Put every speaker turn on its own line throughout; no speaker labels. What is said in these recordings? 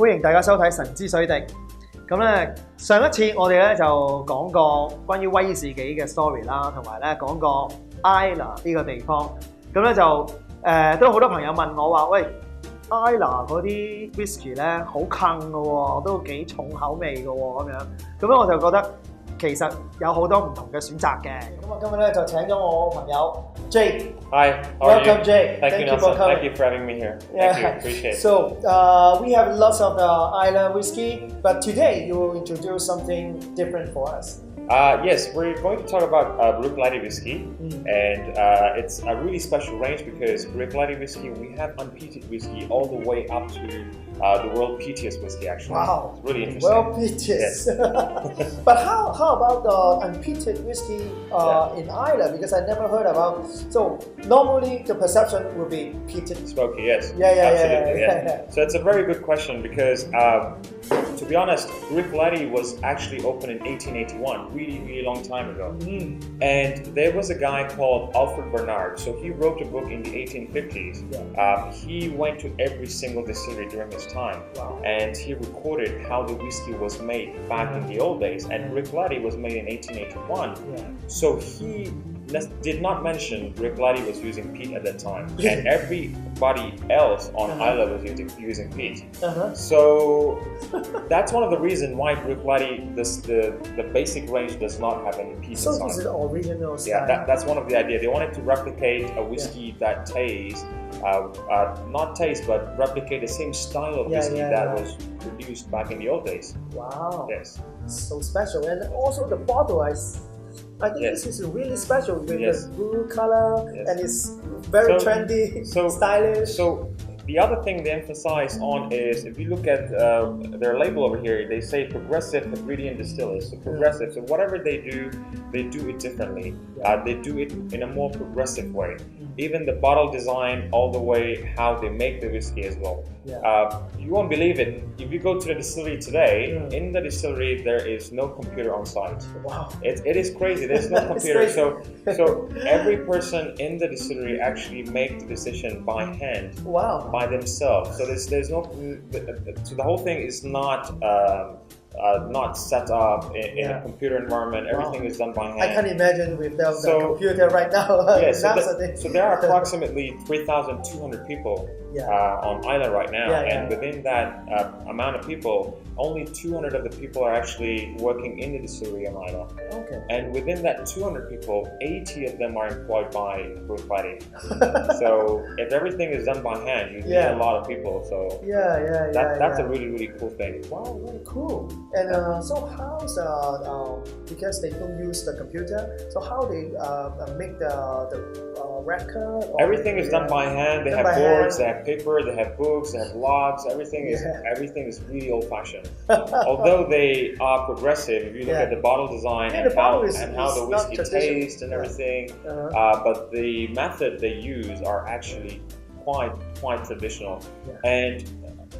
歡迎大家收睇《神之水滴》。咁咧，上一次我哋咧就講過關於威士忌嘅 story 啦，同埋咧講過 Islay 呢個地方。咁咧就都有好多朋友問我話：喂 ，Islay 嗰啲 whisky 咧好坑嘅喎，都幾重口味嘅喎，咁樣。咁咧我就覺得其實有好多唔同嘅選擇嘅。咁我今日咧就請咗我朋友 Jake。Hi,
how are
Welcome,
you?
Jake.
Thank you for coming. Thank you for having me here. Thank you, appreciate it.
So we have lots of Islay whiskey, but today you will introduce something different for us.
Yes, we're going to talk about Bruichladdich whiskey, and it's a really special range because Bruichladdich whiskey, we have unpeated whiskey all the way up to the world peatiest whiskey. Actually,
wow,
it's really interesting.
World peatiest. Yes. But how about the unpeated whiskey in Ireland? Because I never heard about. So normally the perception would be peated,
smoky. Yes.
Absolutely.
Yeah. So it's a very good question because. To be honest, Bruichladdich was actually opened in 1881, really long time ago. And there was a guy called Alfred Bernard. So he wrote a book in the 1850s. He went to every single distillery during his time. And he recorded how the whiskey was made back in the old days. And Bruichladdich was made in 1881. So he did not mention Bruichladdich was using peat at that time, and everybody else on Islay was using peat. So that's one of the reasons why Bruichladdich, the basic range does not have any peat inside.
So this is the original style.
Yeah, that's one of the ideas. They wanted to replicate a whiskey that tastes, not taste, but replicate the same style of whiskey that was produced back in the old days.
Wow.
Yes.
So special, and also the bottle I think this is really special with the blue color and it's very trendy, stylish.
So the other thing they emphasize on is if you look at their label over here, they say progressive ingredient distillers. So progressive. So whatever they do it differently. They do it in a more progressive way. Even the bottle design, all the way how they make the whiskey as well. You won't believe it. If you go to the distillery today, in the distillery there is no computer on site.
Wow!
It is crazy. There's no computer. So every person in the distillery actually make the decision by hand.
Wow!
By themselves. So there's no. So the whole thing is not set up in a computer environment. Everything is done by hand.
I can't imagine without the computer right now.
So there are approximately 3,200 people on Islay right now, and within that amount of people, only 200 of the people are actually working in the distillery on Islay. And within that 200 people, 80 of them are employed by Bruichladdich. So if everything is done by hand, you need a lot of people. So that's a really cool thing.
Wow, very cool. And so how's because they don't use the computer, so how they make the record?
Everything is done by hand. They have boards, they have paper, they have books, they have logs. Everything is really old-fashioned. Although they are progressive, if you look at the bottle design and how the whiskey tastes and everything, but the method they use are actually quite traditional. And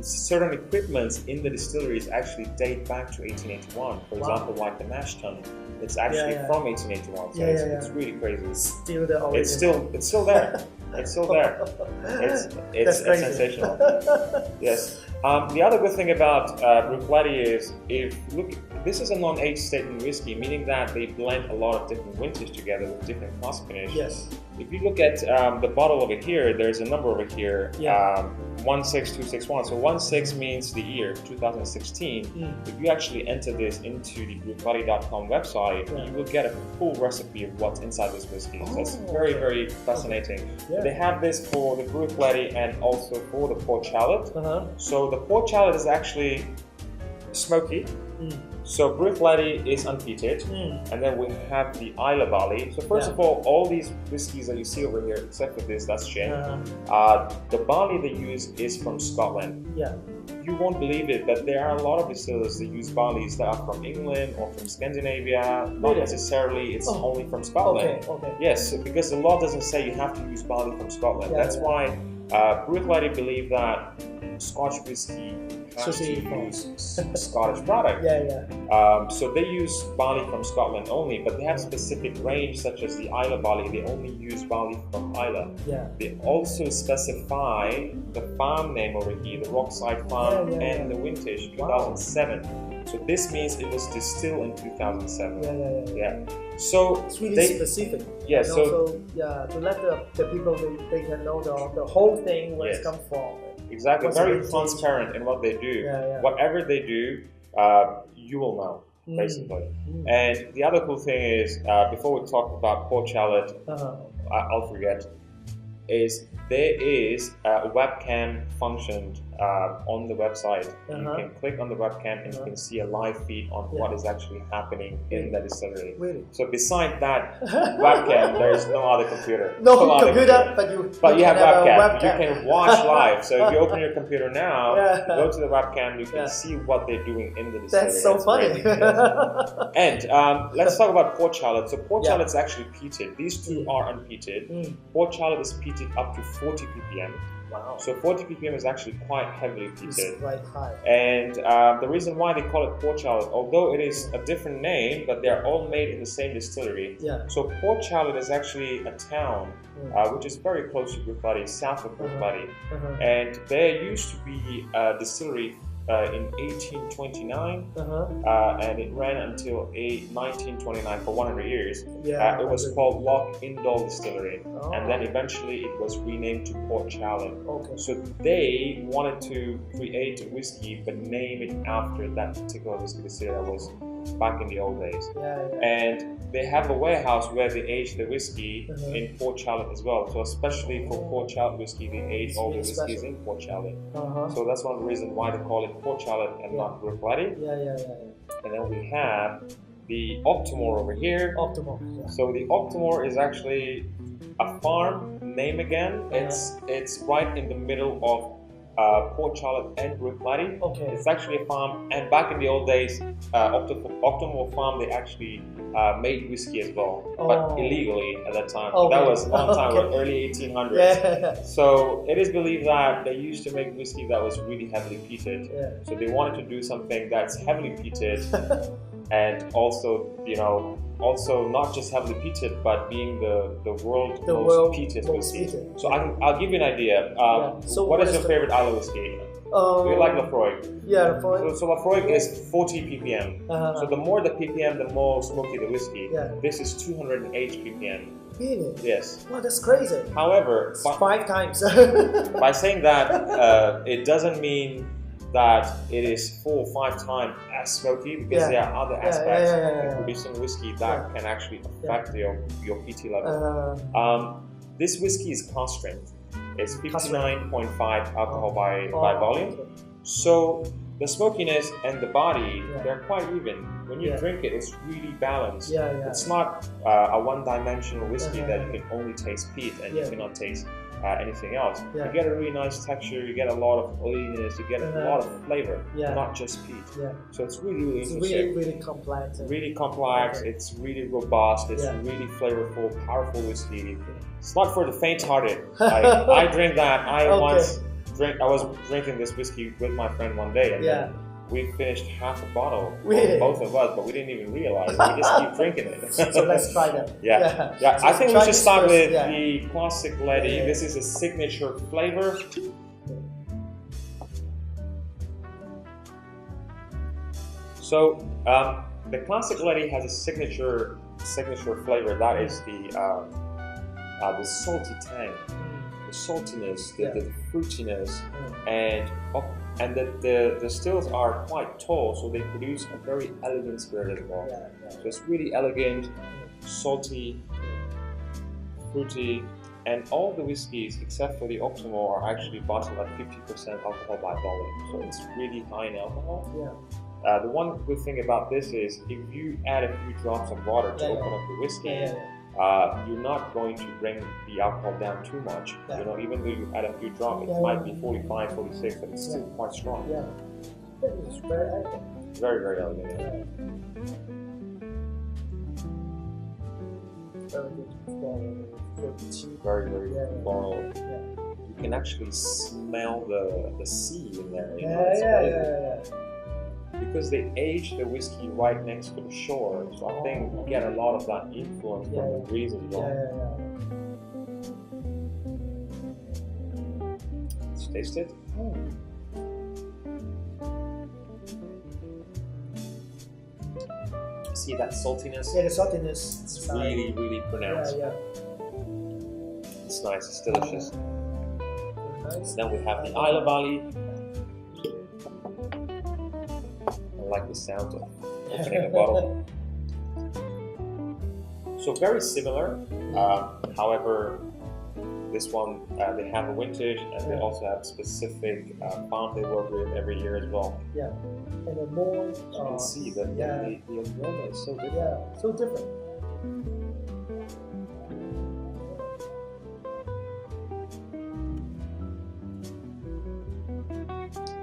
certain equipments in the distilleries actually date back to 1881. For example, like the mash tun, it's actually from 1881. So it's really crazy.
Still the original.
It's still there. It's still there. It's sensational. Yes. The other good thing about Bruichladdich is, this is a non-aged statement whiskey, meaning that they blend a lot of different vintages together with different cross finishes. If you look at the bottle over here, there's a number over here, 16261. So 16 means the year 2016. If you actually enter this into the bruichladdich.com website, you will get a full recipe of what's inside this whiskey. So it's very fascinating. They have this for the Bruichladdich and also for the Port Charlotte. So the Port Charlotte is actually smoky. So Bruichladdich is unpeated, and then we have the Islay barley. So first of all these whiskies that you see over here, except for this, that's gin. The barley they use is from Scotland. You won't believe it, but there are a lot of distillers that use barleys that are from England or from Scandinavia. Not necessarily, it's only from Scotland. Yes, because the law doesn't say you have to use barley from Scotland. That's why Bruichladdich believe that Scotch whiskey has to
Sushi
use Scottish product. So they use barley from Scotland only, but they have specific range such as the Isla barley. They only use barley from Isla. They also specify the farm name over here, the Rockside Farm, and the vintage 2007. So this means it was distilled in 2007. So
it's really specific.
Yeah.
And
so
also, to let the people they can know the whole thing where it's come from.
Exactly. Very transparent in what they do. Whatever they do, you will know. Basically. And the other cool thing is, before we talk about Port Charlotte, I'll forget, is there is a webcam function on the website. You can click on the webcam and you can see a live feed on what is actually happening in the distillery. So beside that webcam, there is no other computer.
No computer, but you
have
webcam.
You can watch live. So if you open your computer now, go to the webcam, you can see what they're doing in the distillery.
That's so funny.
And let's talk about Port Charlotte. So Port Charlotte is actually peated. These two are unpeated. Port Charlotte is peated up to 40 ppm.
Wow.
So 40 ppm is actually quite heavily peated.
It's quite high.
And the reason why they call it Port Charlotte, although it is a different name, but they're all made in the same distillery. So Port Charlotte is actually a town which is very close to Bruichladdich, south of Bruichladdich. And there used to be a distillery in 1829, and it ran until 1929 for 100 years. It was called Loch Indol Distillery, and then eventually it was renamed to Port Charlotte. So they wanted to create a whiskey but name it after that particular whiskey distillery that was back in the old days. And they have a warehouse where they age the whiskey in Port Charlotte as well. So especially for Port Charlotte whiskey, they age all the whiskies in Port Charlotte. So that's one of the reasons why they call it Port Charlotte and not Bruichladdich. And then we have the Optimore over here. So the Optimore is actually a farm name again. It's right in the middle of Port Charlotte and Bruichladdich. It's actually a farm, and back in the old days, Optimore Farm, they actually made whiskey as well, but illegally at that time. That was a long time ago, early 1800s. So it is believed that they used to make whiskey that was really heavily peated. So they wanted to do something that's heavily peated, and also, also not just heavily peated, but being the world's most peated whiskey. So I'll give you an idea. So what is your favorite Isla whiskey? Do you like Lafroig?
Lafroig.
So Lafroig is 40 ppm. So the more the ppm, the more smoky the whiskey. This is 208 ppm.
Really?
Yes.
Wow, that's crazy.
However,
5 times.
by saying that, it doesn't mean that it is 4 or 5 times as smoky, because there are other aspects in producing whiskey that can actually affect your PT level. This whiskey is cask strength. It's 59.5 alcohol by volume. So the smokiness and the body, they're quite even. When you drink it, it's really balanced. It's not a one-dimensional whiskey that you can only taste peat and you cannot taste anything else. You get a really nice texture, you get a lot of oiliness, you get a lot of flavor, not just peat. So it's really interesting.
Really complex.
Really complex, it's really robust, it's really flavorful, powerful whiskey. It's not for the faint-hearted. I drink that. I was drinking this whiskey with my friend one day, and we finished half a bottle, both of us, but we didn't even realize it. We just keep drinking it.
So let's try that.
So I think we should start with the Classic Lady. This is a signature flavor. So the Classic Lady has a signature flavor. That is the salty tang, the saltiness, the fruitiness, and the stills are quite tall, so they produce a very elegant spirit as well. So it's really elegant, salty, fruity, and all the whiskies except for the Optimore are actually bottled at 50% alcohol by volume. So it's really high in alcohol. The one good thing about this is if you add a few drops of water to open up the whiskey, you're not going to bring the alcohol down too much. Even though you add a few drops, it might be 45, 46, but it's still quite strong.
It's very elegant.
Very, very elegant. Very, very floral. You can actually smell the sea in there. You know,
Yeah,
it's
yeah,
very
yeah,
good.
yeah.
Because they age the whiskey right next to the shore, so I think you get a lot of that influence from the breeze as well. Let's taste it. See that saltiness?
Yeah, the saltiness.
It's really, really pronounced.
Yeah,
It's nice, it's delicious.
nice.
Then we have the Isla Valley. I like the sound of opening a bottle. So very similar. However, this one they have a vintage and they also have specific farm they work with every year as well.
Yeah, and the more
You can see that the aroma is so different.
Yeah, so different.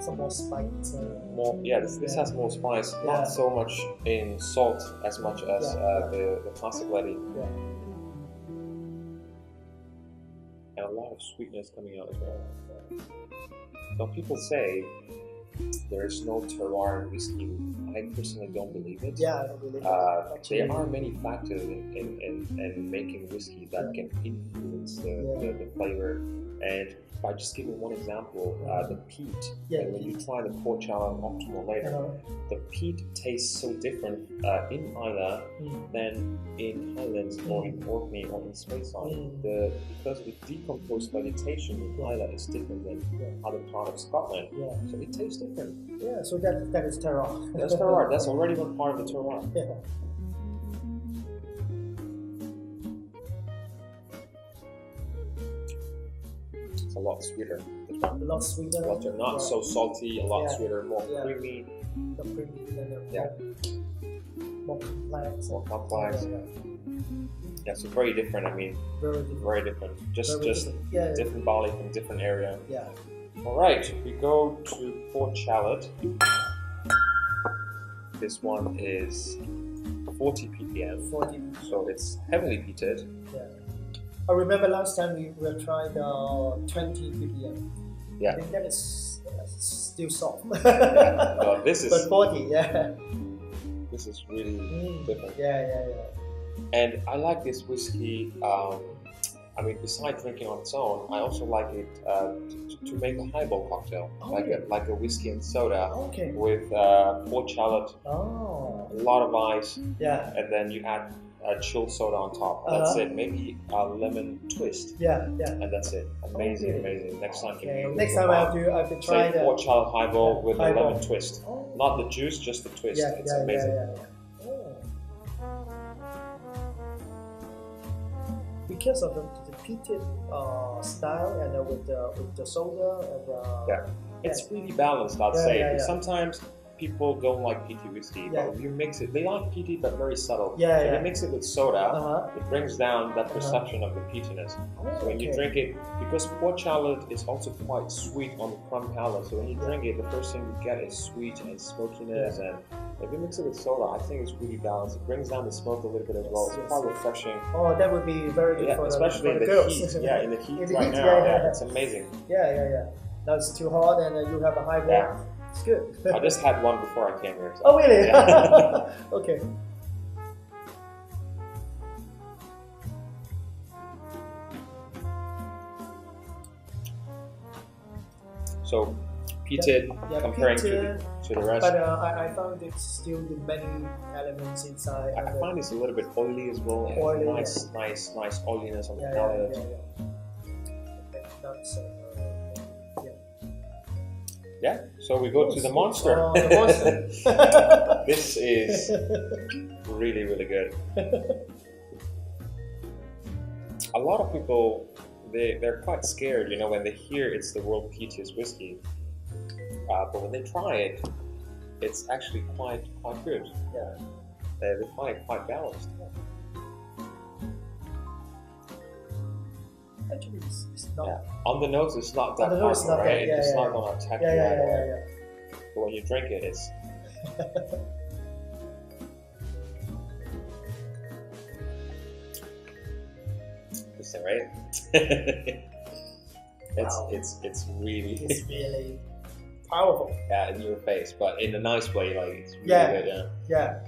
Some more spice.
More, this has more spice.
Yeah.
Not so much in salt as much as the classic Letty.
Yeah.
And a lot of sweetness coming out as well. So people say there is no terroir in whiskey. I personally don't believe it.
Yeah, I don't believe it.
There are many factors in making whiskey that can influence the flavor. And by just giving one example, the peat, and when you try the Portchalla Optimal later, the peat tastes so different in Isla than in Highlands or in Orkney or in Speyside. Because the decomposed vegetation in Isla is different than other part of Scotland, so it tastes different.
Yeah, so that is terroir.
That's terroir. That's already one part of the terroir.
Yeah.
It's a lot sweeter.
A lot sweeter.
Not so salty. A lot sweeter, more creamy.
The creamy and more complex.
More complex. Yeah, so very different. I mean, very different. Just different barley from different area.
Yeah.
All right, we go to Portchalla. This one is 40 ppm. 40. So it's heavily peated.
Yeah. I remember last time we tried 20 ppm.
Yeah.
I think that is still soft.
No, this is.
But 40, yeah.
This is really different.
Yeah.
And I like this whiskey. I mean, besides drinking on its own, I also like it to make a highball cocktail, like a whiskey and soda with Portchalla, a lot of ice, and then you add a chilled soda on top. That's it. Maybe a lemon twist.
Yeah.
And that's it. Amazing. Next time,
next time I have to try the
Portchalla highball with a lemon twist. Not the juice, just the twist. It's amazing.
Because of the peated style and with the soda and
it's really balanced, I'd say. Sometimes people don't like peaty whiskey, but if you mix it, they like peaty but very subtle. If you mix it with soda, it brings down that perception of the peatiness. So when you drink it, because Portchalla is also quite sweet on the plum palate, so when you drink it, the first thing you get is sweet and smokiness, and if you mix it with soda, I think it's really balanced. It brings down the smoke a little bit as well. It's quite refreshing.
Oh, that would be very good for
especially
the
in the
girls.
heat. Yeah, in the heat right now. It's amazing.
Yeah. Now it's too hot and you have a high ball. It's good.
I just had one before I came here. So.
Oh, really?
Yeah.
Okay.
So, peated, comparing to the rest.
But I found it's still the many elements inside.
I find it's a little bit oily as well.
Oily,
nice oiliness on the palate.
That's,
Yeah, so we go to the monster.
Oh, the monster.
This is really good. A lot of people, they're quite scared, when they hear it's the world peatiest whiskey. But when they try it, it's actually quite good.
Yeah.
They find it quite balanced.
Actually, it's not.
Yeah. On the nose, it's not that powerful, right? It's not going to attack you right away. But when you drink it, it's... Interesting, right? It's really
It's really powerful.
yeah, in your face, but in a nice way. Like it's really
Yeah.
good. Yeah.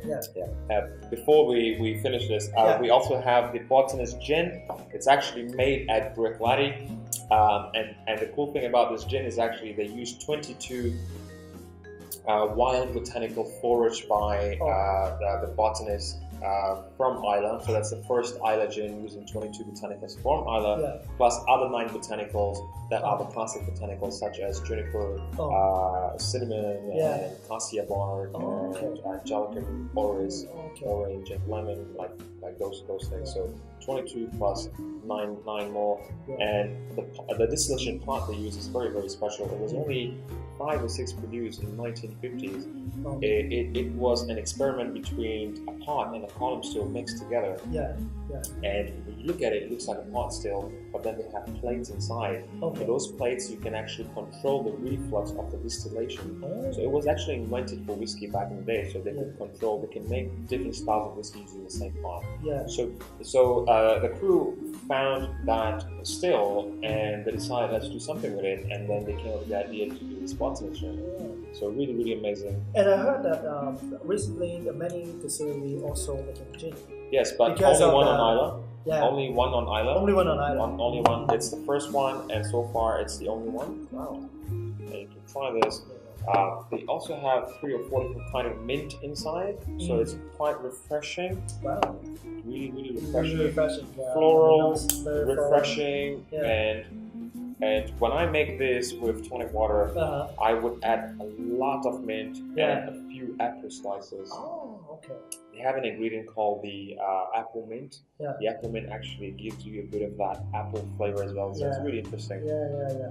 Yeah.
Before we finish this, we also have the botanist gin. It's actually made at Bruichladdich, and the cool thing about this gin is actually they use 22 wild botanical forage by the botanist from Islay. So that's the first Islay gin using 22 botanicals from Islay, plus other 9 botanicals that are the classic botanicals such as juniper, cinnamon, and cassia bark, and angelica oris, orange, and lemon, like those things. So 22 plus 9 more, and the distillation pot they use is very special. It was only 5 or 6 produced in the 1950s. It was an experiment between a pot and a column still mixed together. And when you look at it, it looks like a pot still, but then they have plates inside. And those plates you can actually control the reflux of the distillation. So it was actually invented for whiskey back in the day, so they they can make different styles of whiskey using the same pot. So the crew found that still, and they decided let's do something with it, and then they came up with the idea to do this botanist gin. So really amazing.
And I heard that recently the many distilleries also making gin.
Yes, but
Because
only
of
one
the-
on Islay.
Yeah.
Only one on Islay.
Only one on Islay.
Only one. It's the first one, and so far it's the only one.
Wow.
And you can try this. They also have 3 or 4 different kind of mint inside, so it's quite refreshing.
Wow.
Really refreshing.
Really refreshing.
Floral,
Very
refreshing,
Yeah.
and when I make this with tonic water, I would add a lot of mint and a few apple slices.
Oh, okay.
They have an ingredient called the apple mint.
Yeah.
The apple mint actually gives you a bit of that apple flavor as well, so it's really interesting.
Yeah.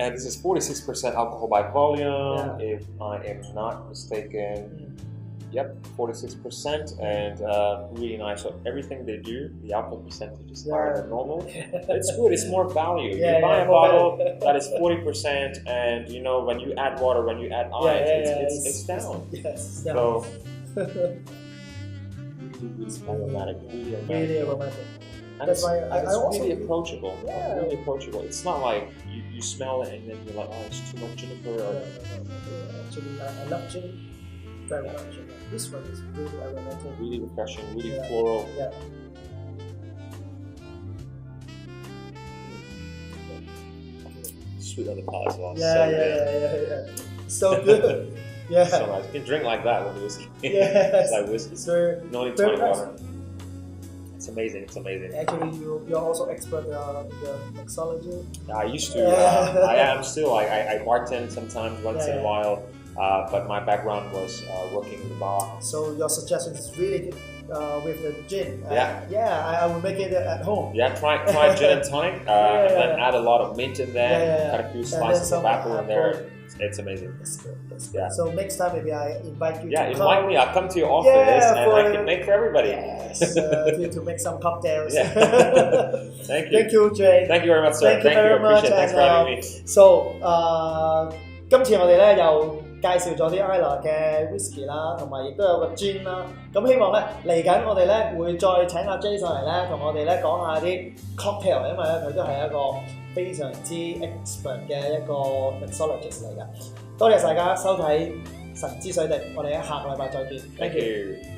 And this is 46% alcohol by volume, if I am not mistaken. Yep, 46%, and really nice. So everything they do, the alcohol percentage is higher than normal. It's good. It's more value. You buy a bottle that is 40%, and you know when you add water, when you add ice, it's down.
Yes.
So aromatic,
Really aromatic.
and
That's
it's,
why I
it's
also
really approachable.
Yeah.
Really approachable. It's not like you smell it and then you're like, oh, it's too much juniper. Or,
Actually, I love gin very much. This one is really aromatic.
really refreshing, really floral.
Yeah.
Sweet on the palate as well.
Yeah. So good. Yeah.
So nice. You can drink like that with whiskey.
Yes.
Like whiskey.
So
No need
very
tonic
nice.
water. It's amazing. It's amazing.
Actually, you're also expert in the mixology.
I used to. I am still. I bartend sometimes once in a while. But my background was working in the bar.
So your suggestion is really good with the gin.
Yeah.
I will make it at home.
Yeah, try gin and tonic, and then add a lot of mint in there. Cut a few slices of apple in there. It's amazing.
That's good.
Yeah.
So next time maybe I invite you.
Yeah,
to
invite me. I'll come to your office and I can make for everybody.
Yes, to make some cocktails.
Yeah. Thank you.
Thank you, Jay.
Thank you very much, sir.
Thank you very much.
Appreciate it. Thanks for having me.
So 今次我哋咧又介紹咗啲 Islay 嘅 whisky 啦，同埋亦都有個 gin 啦。咁希望咧嚟緊我哋咧會再請阿 Jay 上嚟咧，同我哋咧講下啲 cocktail，因為咧佢都係一個非常之 expert 嘅一個 mixologist 嚟㗎。多謝大家收睇神之水滴，我哋喺下個禮拜再見。
Thank you.